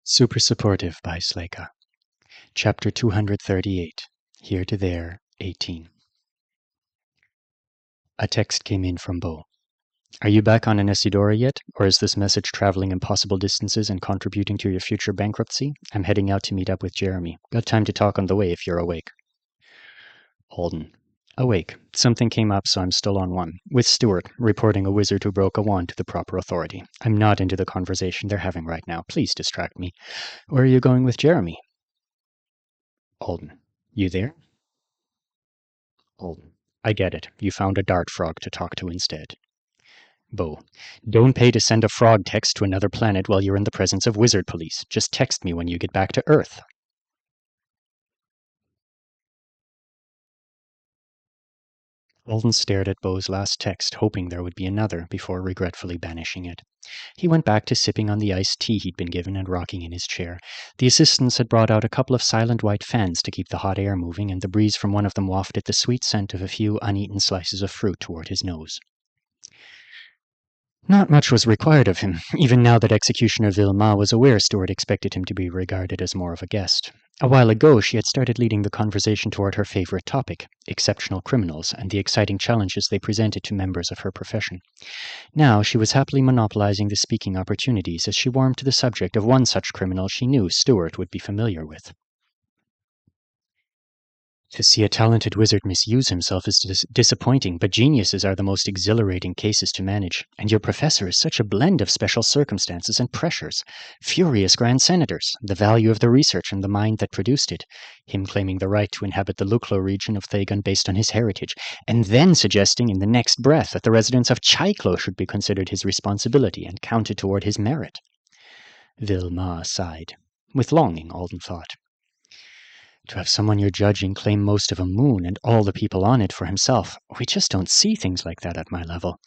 Super Supportive by Sleyca. Chapter 238. Here to There, 18. A text came in from Bo. Are you back on Anesidora yet, or is this message traveling impossible distances and contributing to your future bankruptcy? I'm heading out to meet up with Jeremy. Got time to talk on the way if you're awake. Holden. Awake. Something came up, so I'm still on one. With Stuart, reporting a wizard who broke a wand to the proper authority. I'm not into the conversation they're having right now. Please distract me. Where are you going with Jeremy? Holden. You there? Holden. I get it. You found a dart frog to talk to instead. Bo. Don't pay to send a frog text to another planet while you're in the presence of wizard police. Just text me when you get back to Earth. Holden stared at Bo's last text, hoping there would be another, before regretfully banishing it. He went back to sipping on the iced tea he'd been given and rocking in his chair. The assistants had brought out a couple of silent white fans to keep the hot air moving, and the breeze from one of them wafted the sweet scent of a few uneaten slices of fruit toward his nose. Not much was required of him, even now that Executioner Vilma was aware Stuart expected him to be regarded as more of a guest. A while ago, she had started leading the conversation toward her favorite topic, exceptional criminals, and the exciting challenges they presented to members of her profession. Now, she was happily monopolizing the speaking opportunities as she warmed to the subject of one such criminal she knew Stuart would be familiar with. To see a talented wizard misuse himself is disappointing, but geniuses are the most exhilarating cases to manage, and your professor is such a blend of special circumstances and pressures. Furious grand senators, the value of the research and the mind that produced it, him claiming the right to inhabit the Luklo region of Thagon based on his heritage, and then suggesting in the next breath that the residents of Chaiklo should be considered his responsibility and counted toward his merit. Vilma sighed. With longing, Alden thought. To have someone you're judging claim most of a moon and all the people on it for himself, we just don't see things like that at my level.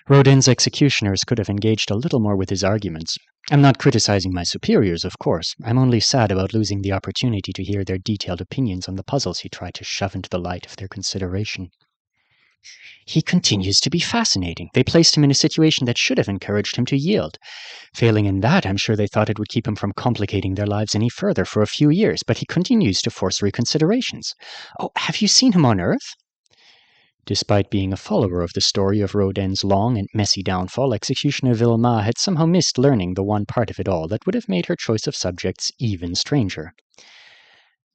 Rodin's executioners could have engaged a little more with his arguments. I'm not criticizing my superiors, of course. I'm only sad about losing the opportunity to hear their detailed opinions on the puzzles he tried to shove into the light of their consideration. He continues to be fascinating. They placed him in a situation that should have encouraged him to yield. Failing in that, I'm sure they thought it would keep him from complicating their lives any further for a few years, but he continues to force reconsiderations. Oh, have you seen him on Earth? Despite being a follower of the story of Rodin's long and messy downfall, Executioner Vilma had somehow missed learning the one part of it all that would have made her choice of subjects even stranger.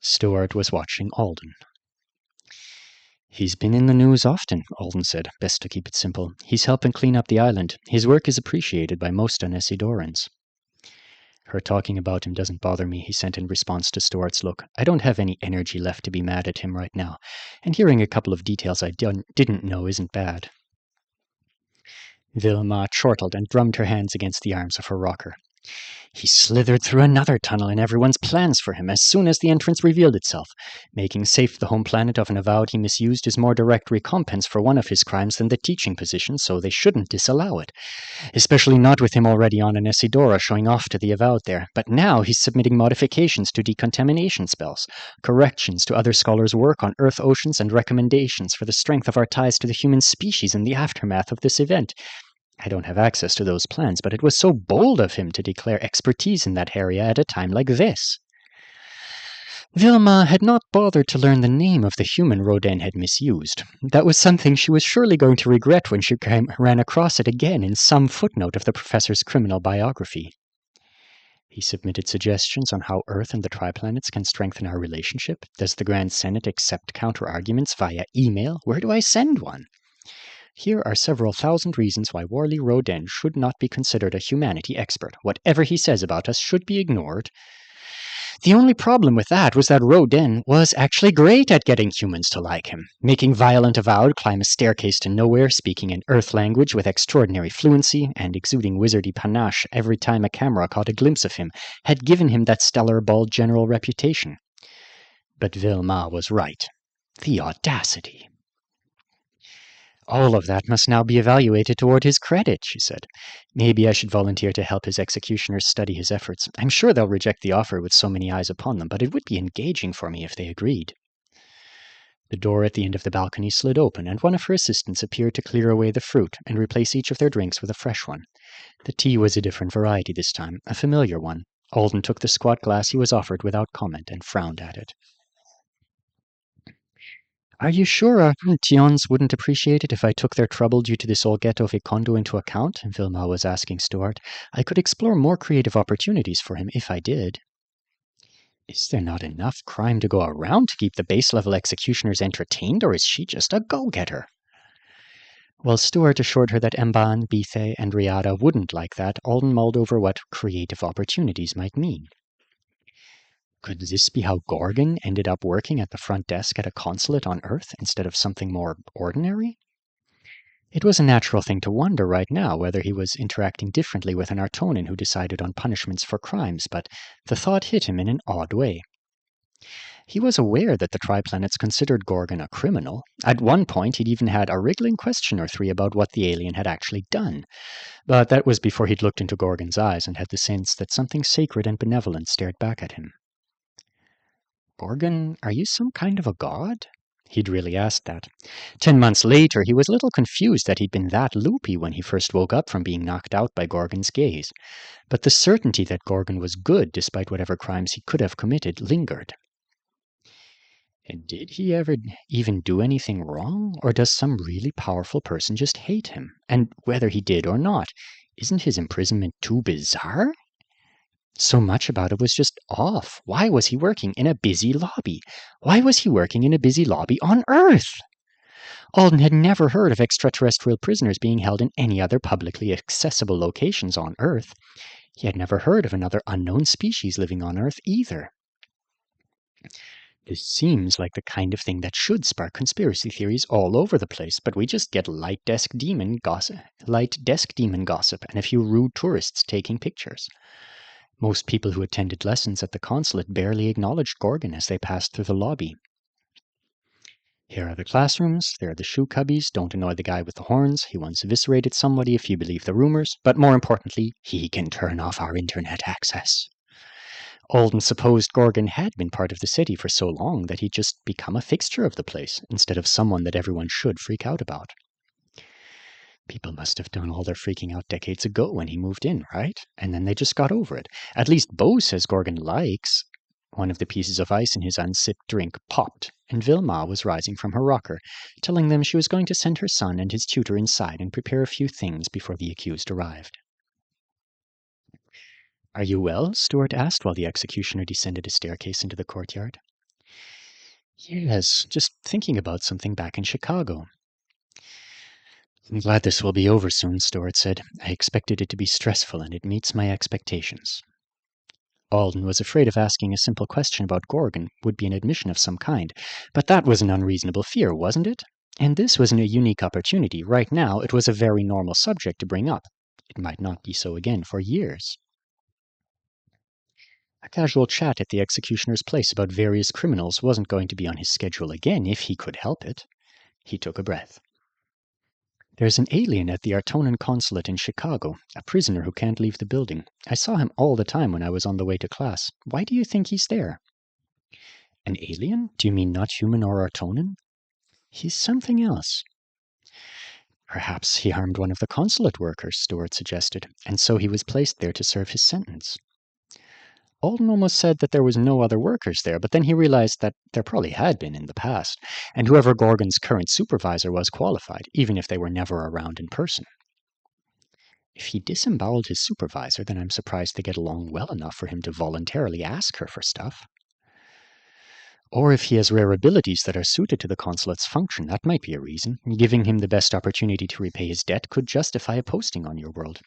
Stuart was watching Alden. He's been in the news often, Alden said, best to keep it simple. He's helping clean up the island. His work is appreciated by most Anesidorans. Her talking about him doesn't bother me, he sent in response to Stuart's look. I don't have any energy left to be mad at him right now, and hearing a couple of details I didn't know isn't bad. Vilma chortled and drummed her hands against the arms of her rocker. He slithered through another tunnel in everyone's plans for him as soon as the entrance revealed itself. Making safe the home planet of an avowed he misused is more direct recompense for one of his crimes than the teaching position, so they shouldn't disallow it. Especially not with him already on Anesidora showing off to the avowed there. But now he's submitting modifications to decontamination spells, corrections to other scholars' work on Earth oceans, and recommendations for the strength of our ties to the human species in the aftermath of this event. I don't have access to those plans, but it was so bold of him to declare expertise in that area at a time like this. Vilma had not bothered to learn the name of the human Rodin had misused. That was something she was surely going to regret when she ran across it again in some footnote of the professor's criminal biography. He submitted suggestions on how Earth and the Triplanets can strengthen our relationship. Does the Grand Senate accept counter-arguments via email? Where do I send one? Here are several thousand reasons why Worley Rodin should not be considered a humanity expert. Whatever he says about us should be ignored. The only problem with that was that Rodin was actually great at getting humans to like him. Making Violent Avowed climb a staircase to nowhere, speaking an Earth language with extraordinary fluency, and exuding wizardy panache every time a camera caught a glimpse of him, had given him that stellar bald general reputation. But Vilma was right. The audacity! All of that must now be evaluated toward his credit, she said. Maybe I should volunteer to help his executioners study his efforts. I'm sure they'll reject the offer with so many eyes upon them, but it would be engaging for me if they agreed. The door at the end of the balcony slid open, and one of her assistants appeared to clear away the fruit and replace each of their drinks with a fresh one. The tea was a different variety this time, a familiar one. Alden took the squat glass he was offered without comment and frowned at it. Are you sure our Tions wouldn't appreciate it if I took their trouble due to this old ghetto condo into account? Vilma was asking Stuart. I could explore more creative opportunities for him if I did. Is there not enough crime to go around to keep the base-level executioners entertained, or is she just a go-getter? While Stuart assured her that Mban, Bethe, and Riada wouldn't like that, Alden mulled over what creative opportunities might mean. Could this be how Gorgon ended up working at the front desk at a consulate on Earth instead of something more ordinary? It was a natural thing to wonder right now whether he was interacting differently with an Artonan who decided on punishments for crimes, but the thought hit him in an odd way. He was aware that the Triplanets considered Gorgon a criminal. At one point, he'd even had a wriggling question or three about what the alien had actually done. But that was before he'd looked into Gorgon's eyes and had the sense that something sacred and benevolent stared back at him. Gorgon, are you some kind of a god? He'd really asked that. 10 months later, he was a little confused that he'd been that loopy when he first woke up from being knocked out by Gorgon's gaze. But the certainty that Gorgon was good, despite whatever crimes he could have committed, lingered. And did he ever even do anything wrong? Or does some really powerful person just hate him? And whether he did or not, isn't his imprisonment too bizarre? So much about it was just off. Why was he working in a busy lobby? Why was he working in a busy lobby on Earth? Alden had never heard of extraterrestrial prisoners being held in any other publicly accessible locations on Earth. He had never heard of another unknown species living on Earth either. This seems like the kind of thing that should spark conspiracy theories all over the place, but we just get light desk demon gossip and a few rude tourists taking pictures. Most people who attended lessons at the consulate barely acknowledged Gorgon as they passed through the lobby. Here are the classrooms, there are the shoe cubbies, don't annoy the guy with the horns, he once eviscerated somebody if you believe the rumors, but more importantly, he can turn off our internet access. Alden supposed Gorgon had been part of the city for so long that he'd just become a fixture of the place, instead of someone that everyone should freak out about. People must have done all their freaking out decades ago when he moved in, right? And then they just got over it. At least Bo says Gorgon likes. One of the pieces of ice in his unsipped drink popped, and Vilma was rising from her rocker, telling them she was going to send her son and his tutor inside and prepare a few things before the accused arrived. Are you well? Stuart asked while the executioner descended a staircase into the courtyard. Yes, just thinking about something back in Chicago. I'm glad this will be over soon, Stuart said. I expected it to be stressful, and it meets my expectations. Alden was afraid of asking a simple question about Gorgon would be an admission of some kind, but that was an unreasonable fear, wasn't it? And this was a unique opportunity. Right now, it was a very normal subject to bring up. It might not be so again for years. A casual chat at the executioner's place about various criminals wasn't going to be on his schedule again if he could help it. He took a breath. There's an alien at the Artonan consulate in Chicago, a prisoner who can't leave the building. I saw him all the time when I was on the way to class. Why do you think he's there? An alien? Do you mean not human or Artonan? He's something else. Perhaps he harmed one of the consulate workers, Stuart suggested, and so he was placed there to serve his sentence. Alden almost said that there was no other workers there, but then he realized that there probably had been in the past, and whoever Gorgon's current supervisor was qualified, even if they were never around in person. If he disemboweled his supervisor, then I'm surprised they get along well enough for him to voluntarily ask her for stuff. Or if he has rare abilities that are suited to the consulate's function, that might be a reason. Giving him the best opportunity to repay his debt could justify a posting on your world.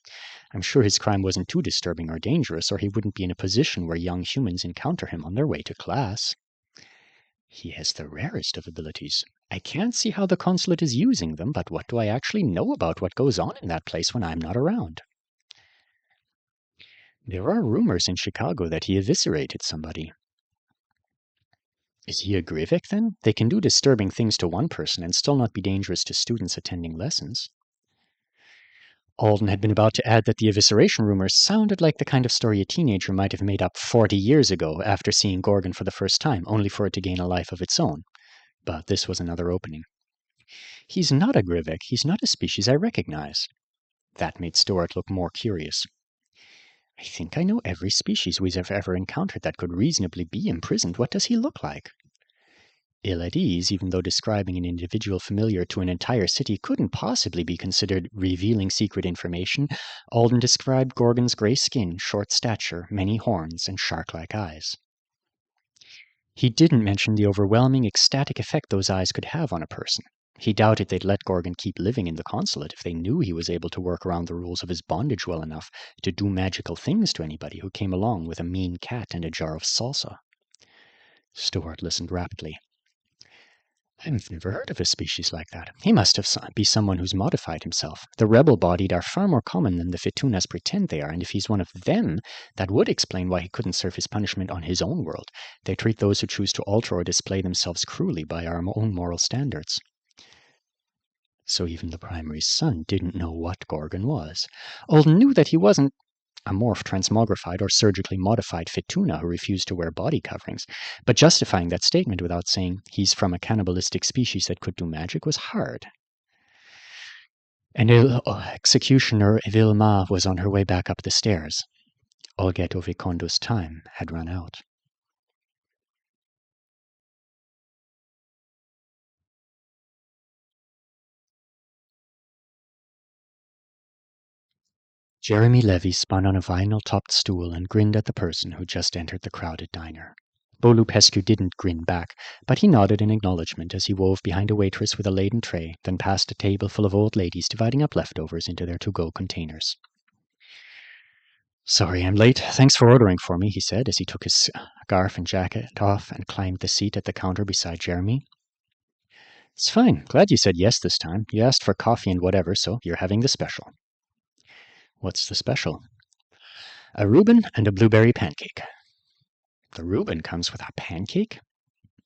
I'm sure his crime wasn't too disturbing or dangerous, or he wouldn't be in a position where young humans encounter him on their way to class. He has the rarest of abilities. I can't see how the consulate is using them, but what do I actually know about what goes on in that place when I'm not around? There are rumors in Chicago that he eviscerated somebody. Is he a Grivik, then? They can do disturbing things to one person and still not be dangerous to students attending lessons. Alden had been about to add that the evisceration rumors sounded like the kind of story a teenager might have made up 40 years ago after seeing Gorgon for the first time, only for it to gain a life of its own. But this was another opening. He's not a Grivik. He's not a species I recognize. That made Stuart look more curious. I think I know every species we've ever encountered that could reasonably be imprisoned. What does he look like? Ill at ease, even though describing an individual familiar to an entire city couldn't possibly be considered revealing secret information, Alden described Gorgon's grey skin, short stature, many horns, and shark-like eyes. He didn't mention the overwhelming, ecstatic effect those eyes could have on a person. He doubted they'd let Gorgon keep living in the consulate if they knew he was able to work around the rules of his bondage well enough to do magical things to anybody who came along with a mean cat and a jar of salsa. Stuart listened raptly. I've never heard of a species like that. He must be someone who's modified himself. The rebel-bodied are far more common than the Fitunas pretend they are, and if he's one of them, that would explain why he couldn't serve his punishment on his own world. They treat those who choose to alter or display themselves cruelly by our own moral standards. So even the primary son didn't know what Gorgon was. Alden knew that he wasn't a morph transmogrified or surgically modified Fituna who refused to wear body coverings, but justifying that statement without saying he's from a cannibalistic species that could do magic was hard. And executioner Vilma was on her way back up the stairs. Olgeto Vicondo's time had run out. Jeremy Levy spun on a vinyl-topped stool and grinned at the person who just entered the crowded diner. Beau Lupescu didn't grin back, but he nodded in acknowledgement as he wove behind a waitress with a laden tray, then past a table full of old ladies dividing up leftovers into their to-go containers. Sorry I'm late. Thanks for ordering for me, he said as he took his scarf and jacket off and climbed the seat at the counter beside Jeremy. It's fine. Glad you said yes this time. You asked for coffee and whatever, so you're having the special. What's the special? A Reuben and a blueberry pancake. The Reuben comes with a pancake?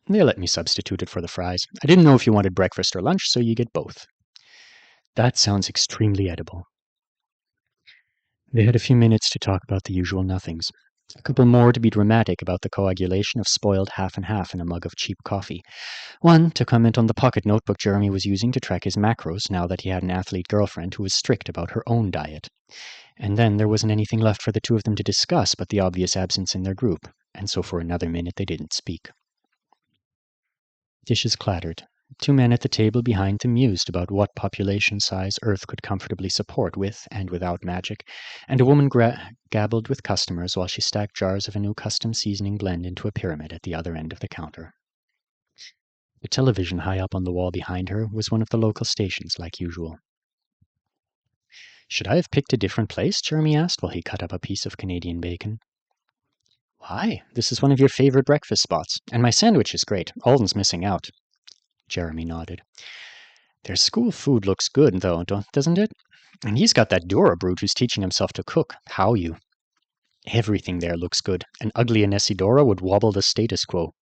They let me substitute it for the fries. I didn't know if you wanted breakfast or lunch, so you get both. That sounds extremely edible. They had a few minutes to talk about the usual nothings. A couple more to be dramatic about the coagulation of spoiled half and half in a mug of cheap coffee. One to comment on the pocket notebook Jeremy was using to track his macros now that he had an athlete girlfriend who was strict about her own diet. And then there wasn't anything left for the two of them to discuss but the obvious absence in their group, and so for another minute they didn't speak. Dishes clattered. Two men at the table behind them mused about what population size Earth could comfortably support with and without magic, and a woman gabbled with customers while she stacked jars of a new custom seasoning blend into a pyramid at the other end of the counter. The television high up on the wall behind her was one of the local stations, like usual. Should I have picked a different place? Jeremy asked while he cut up a piece of Canadian bacon. Why? This is one of your favorite breakfast spots, and my sandwich is great. Alden's missing out. Jeremy nodded. Their school food looks good, though, doesn't it? And he's got that Dora brute who's teaching himself to cook. How you? Everything there looks good. An ugly Anesidora would wobble the status quo.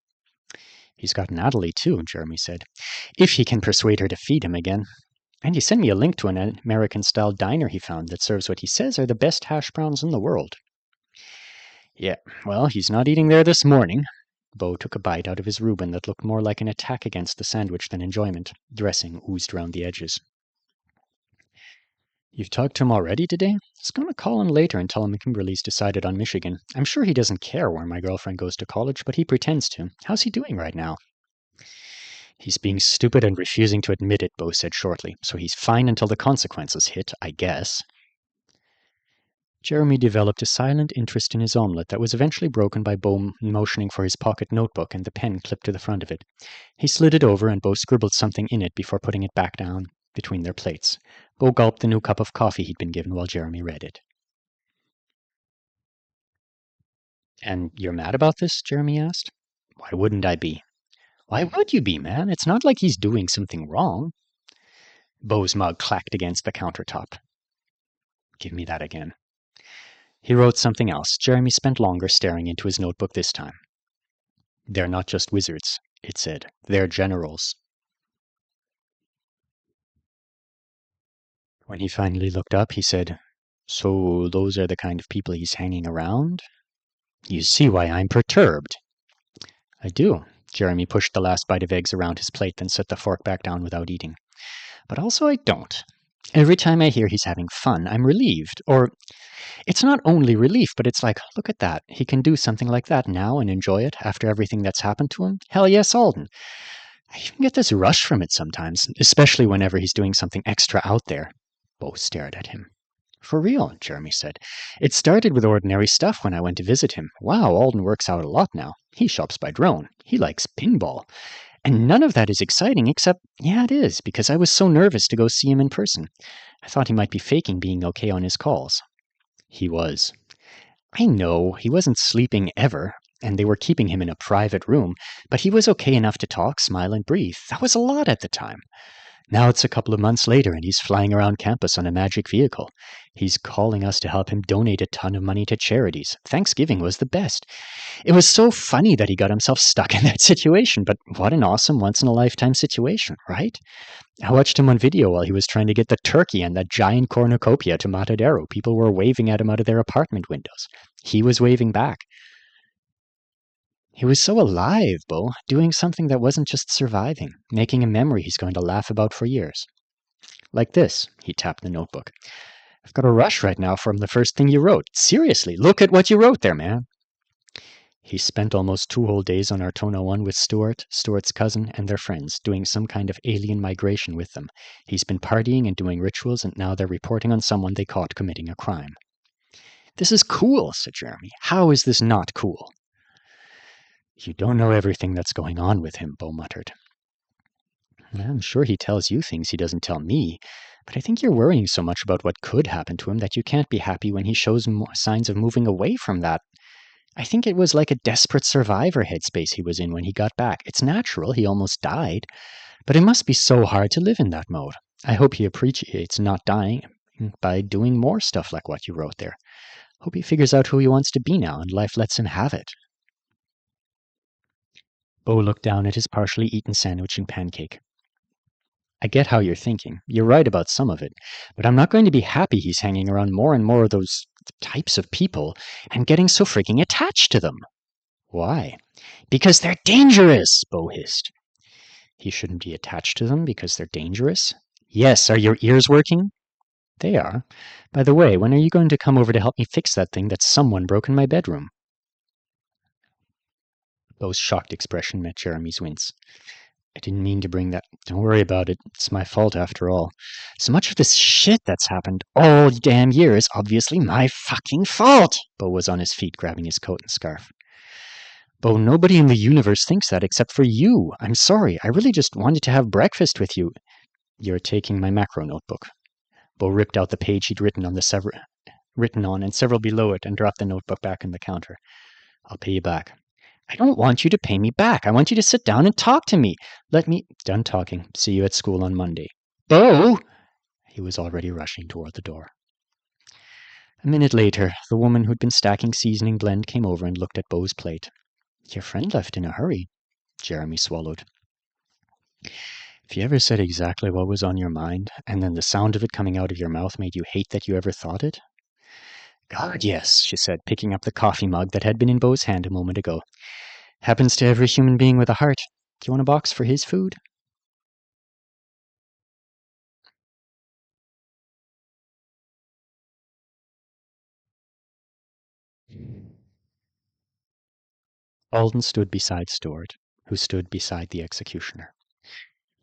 He's got Natalie, too, Jeremy said. If he can persuade her to feed him again. And he sent me a link to an American-style diner he found that serves what he says are the best hash browns in the world. Yeah, well, he's not eating there this morning. Beau took a bite out of his Reuben that looked more like an attack against the sandwich than enjoyment. Dressing oozed around the edges. You've talked to him already today? I was going to call him later and tell him Kimberly's decided on Michigan. I'm sure he doesn't care where my girlfriend goes to college, but he pretends to. How's he doing right now? He's being stupid and refusing to admit it, Beau said shortly. So he's fine until the consequences hit, I guess. Jeremy developed a silent interest in his omelette that was eventually broken by Beau motioning for his pocket notebook and the pen clipped to the front of it. He slid it over and Beau scribbled something in it before putting it back down between their plates. Beau gulped the new cup of coffee he'd been given while Jeremy read it. And you're mad about this? Jeremy asked. Why wouldn't I be? Why would you be, man? It's not like he's doing something wrong. Beau's mug clacked against the countertop. Give me that again. He wrote something else. Jeremy spent longer staring into his notebook this time. They're not just wizards, it said. They're generals. When he finally looked up, he said, So those are the kind of people he's hanging around? You see why I'm perturbed. I do. Jeremy pushed the last bite of eggs around his plate, then set the fork back down without eating. But also I don't. Every time I hear he's having fun, I'm relieved. Or it's not only relief, but it's like, look at that. He can do something like that now and enjoy it after everything that's happened to him. Hell yes, Alden. I even get this rush from it sometimes, especially whenever he's doing something extra out there. Bo stared at him. For real, Jeremy said. It started with ordinary stuff when I went to visit him. Wow, Alden works out a lot now. He shops by drone. He likes pinball. And none of that is exciting, except, yeah, it is, because I was so nervous to go see him in person. I thought he might be faking being okay on his calls. He was. I know, he wasn't sleeping ever, and they were keeping him in a private room, but he was okay enough to talk, smile, and breathe. That was a lot at the time. Now it's a couple of months later, and he's flying around campus on a magic vehicle. He's calling us to help him donate a ton of money to charities. Thanksgiving was the best. It was so funny that he got himself stuck in that situation, but what an awesome once-in-a-lifetime situation, right? I watched him on video while he was trying to get the turkey and that giant cornucopia to Matadero. People were waving at him out of their apartment windows. He was waving back. He was so alive, Bo, doing something that wasn't just surviving, making a memory he's going to laugh about for years. Like this, he tapped the notebook. I've got a rush right now from the first thing you wrote. Seriously, look at what you wrote there, man. He spent almost 2 whole days on Artona 1 with Stuart, Stuart's cousin, and their friends, doing some kind of alien migration with them. He's been partying and doing rituals, and now they're reporting on someone they caught committing a crime. This is cool, said Jeremy. How is this not cool? You don't know everything that's going on with him, Bo muttered. I'm sure he tells you things he doesn't tell me, but I think you're worrying so much about what could happen to him that you can't be happy when he shows signs of moving away from that. I think it was like a desperate survivor headspace he was in when he got back. It's natural, he almost died, but it must be so hard to live in that mode. I hope he appreciates not dying by doing more stuff like what you wrote there. Hope he figures out who he wants to be now and life lets him have it. Bo looked down at his partially eaten sandwich and pancake. I get how you're thinking. You're right about some of it. But I'm not going to be happy he's hanging around more and more of those types of people and getting so freaking attached to them. Why? Because they're dangerous, Bo hissed. He shouldn't be attached to them because they're dangerous? Yes, are your ears working? They are. By the way, when are you going to come over to help me fix that thing that someone broke in my bedroom? Bo's shocked expression met Jeremy's wince. I didn't mean to bring that. Don't worry about it. It's my fault after all. So much of this shit that's happened all damn year is obviously my fucking fault. Bo was on his feet, grabbing his coat and scarf. Bo, nobody in the universe thinks that except for you. I'm sorry. I really just wanted to have breakfast with you. You're taking my macro notebook. Bo ripped out the page he'd written on and several below it and dropped the notebook back on the counter. I'll pay you back. I don't want you to pay me back. I want you to sit down and talk to me. Done talking. See you at school on Monday. Bo! He was already rushing toward the door. A minute later, the woman who'd been stacking seasoning blend came over and looked at Bo's plate. Your friend left in a hurry. Jeremy swallowed. If you ever said exactly what was on your mind, and then the sound of it coming out of your mouth made you hate that you ever thought it? God, yes, she said, picking up the coffee mug that had been in Bo's hand a moment ago. Happens to every human being with a heart. Do you want a box for his food? Alden stood beside Stuart, who stood beside the executioner.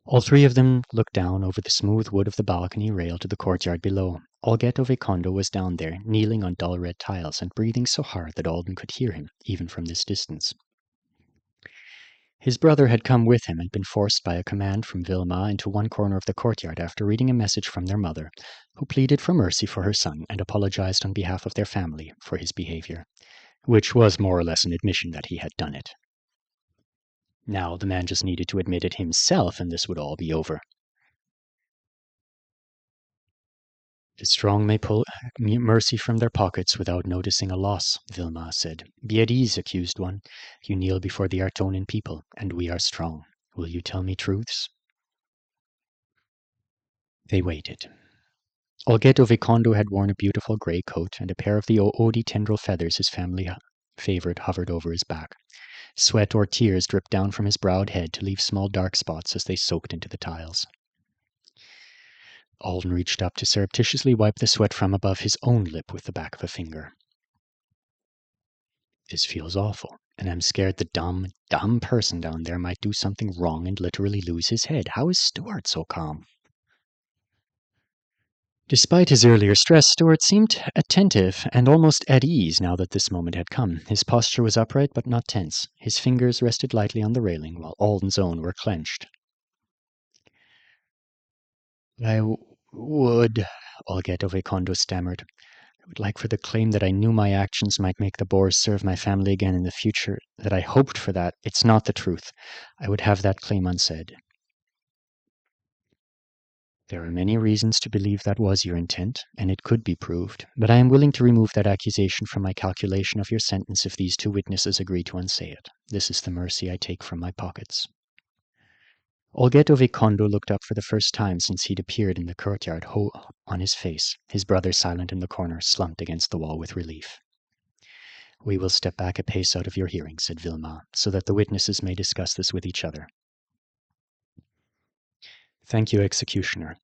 All three of them looked down over the smooth wood of the balcony rail to the courtyard below. Olgetto Vecondo was down there, kneeling on dull red tiles and breathing so hard that Alden could hear him, even from this distance. His brother had come with him and been forced by a command from Vilma into one corner of the courtyard after reading a message from their mother, who pleaded for mercy for her son and apologized on behalf of their family for his behavior, which was more or less an admission that he had done it. Now the man just needed to admit it himself, and this would all be over. The strong may pull mercy from their pockets without noticing a loss, Vilma said. Be at ease, accused one. You kneel before the Artonan people, and we are strong. Will you tell me truths? They waited. Olgetto Vecondo had worn a beautiful grey coat, and a pair of the Oodi tendril feathers his family favored hovered over his back. Sweat or tears dripped down from his browed head to leave small dark spots as they soaked into the tiles. Alden reached up to surreptitiously wipe the sweat from above his own lip with the back of a finger. This feels awful, and I'm scared the dumb person down there might do something wrong and literally lose his head. How is Stuart so calm? Despite his earlier stress, Stuart seemed attentive and almost at ease now that this moment had come. His posture was upright but not tense. His fingers rested lightly on the railing, while Alden's own were clenched. I would, Olget Ovekondo stammered. I would like for the claim that I knew my actions might make the Boers serve my family again in the future, that I hoped for that. It's not the truth. I would have that claim unsaid. There are many reasons to believe that was your intent, and it could be proved, but I am willing to remove that accusation from my calculation of your sentence if these two witnesses agree to unsay it. This is the mercy I take from my pockets. Olget Ovekondo looked up for the first time since he'd appeared in the courtyard, on his face, his brother silent in the corner, slumped against the wall with relief. We will step back a pace out of your hearing, said Vilma, so that the witnesses may discuss this with each other. Thank you, executioner.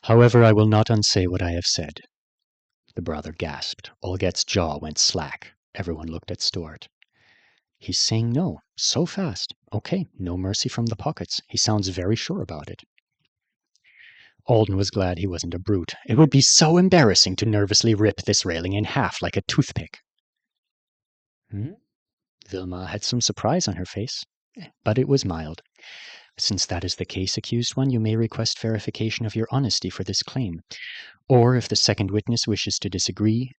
However, I will not unsay what I have said. The brother gasped. Olget's jaw went slack. Everyone looked at Stuart. He's saying no, so fast. Okay, no mercy from the pockets. He sounds very sure about it. Alden was glad he wasn't a brute. It would be so embarrassing to nervously rip this railing in half like a toothpick. Vilma had some surprise on her face, but it was mild. Since that is the case, accused one, you may request verification of your honesty for this claim. Or, if the second witness wishes to disagree...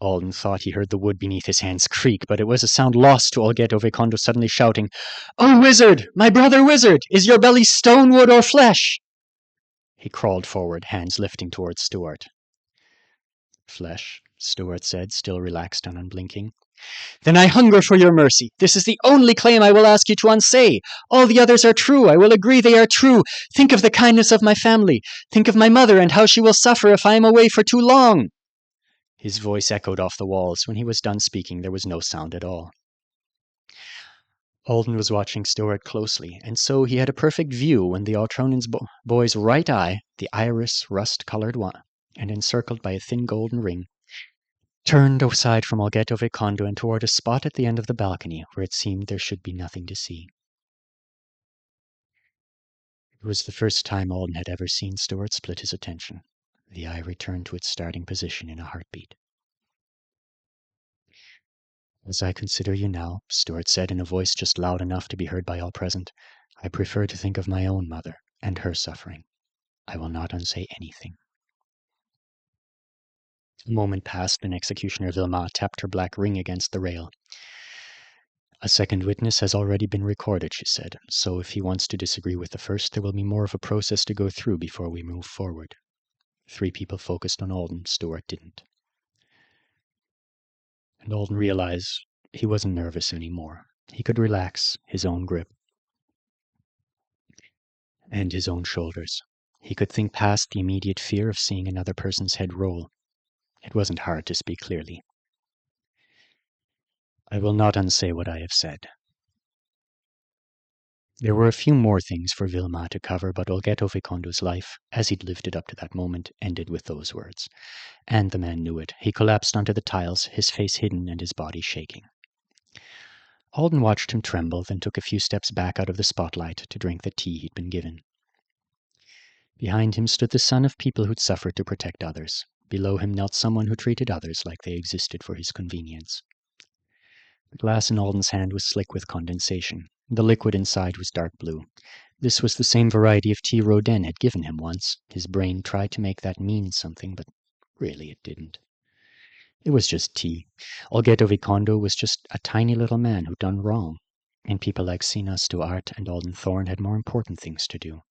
Alden thought he heard the wood beneath his hands creak, but it was a sound lost to Olget Ovekondo suddenly shouting, "Oh, wizard! My brother wizard! Is your belly stone, wood, or flesh?" He crawled forward, hands lifting towards Stuart. Flesh, Stuart said, still relaxed and unblinking. Then I hunger for your mercy. This is the only claim I will ask you to unsay. All the others are true. I will agree they are true. Think of the kindness of my family. Think of my mother and how she will suffer if I am away for too long. His voice echoed off the walls. When he was done speaking, there was no sound at all. Alden was watching Stuart closely, and so he had a perfect view when the Altronin's boy's right eye, the iris rust-colored one, and encircled by a thin golden ring, turned aside from Olget Ovekondo and toward a spot at the end of the balcony where it seemed there should be nothing to see. It was the first time Alden had ever seen Stuart split his attention. The eye returned to its starting position in a heartbeat. As I consider you now, Stuart said in a voice just loud enough to be heard by all present, I prefer to think of my own mother and her suffering. I will not unsay anything. A moment passed, and Executioner Vilma tapped her black ring against the rail. A second witness has already been recorded, she said, so if he wants to disagree with the first, there will be more of a process to go through before we move forward. 3 people focused on Alden. Stuart didn't. And Alden realized he wasn't nervous anymore. He could relax his own grip and his own shoulders. He could think past the immediate fear of seeing another person's head roll. It wasn't hard to speak clearly. I will not unsay what I have said. There were a few more things for Vilma to cover, but Olget Ovekondo's life, as he'd lived it up to that moment, ended with those words. And the man knew it. He collapsed onto the tiles, his face hidden and his body shaking. Alden watched him tremble, then took a few steps back out of the spotlight to drink the tea he'd been given. Behind him stood the son of people who'd suffered to protect others. Below him knelt someone who treated others like they existed for his convenience. The glass in Alden's hand was slick with condensation. The liquid inside was dark blue. This was the same variety of tea Rodin had given him once. His brain tried to make that mean something, but really it didn't. It was just tea. Olget Ovekondo was just a tiny little man who'd done wrong. And people like Sina Stuart and Alden Thorne had more important things to do.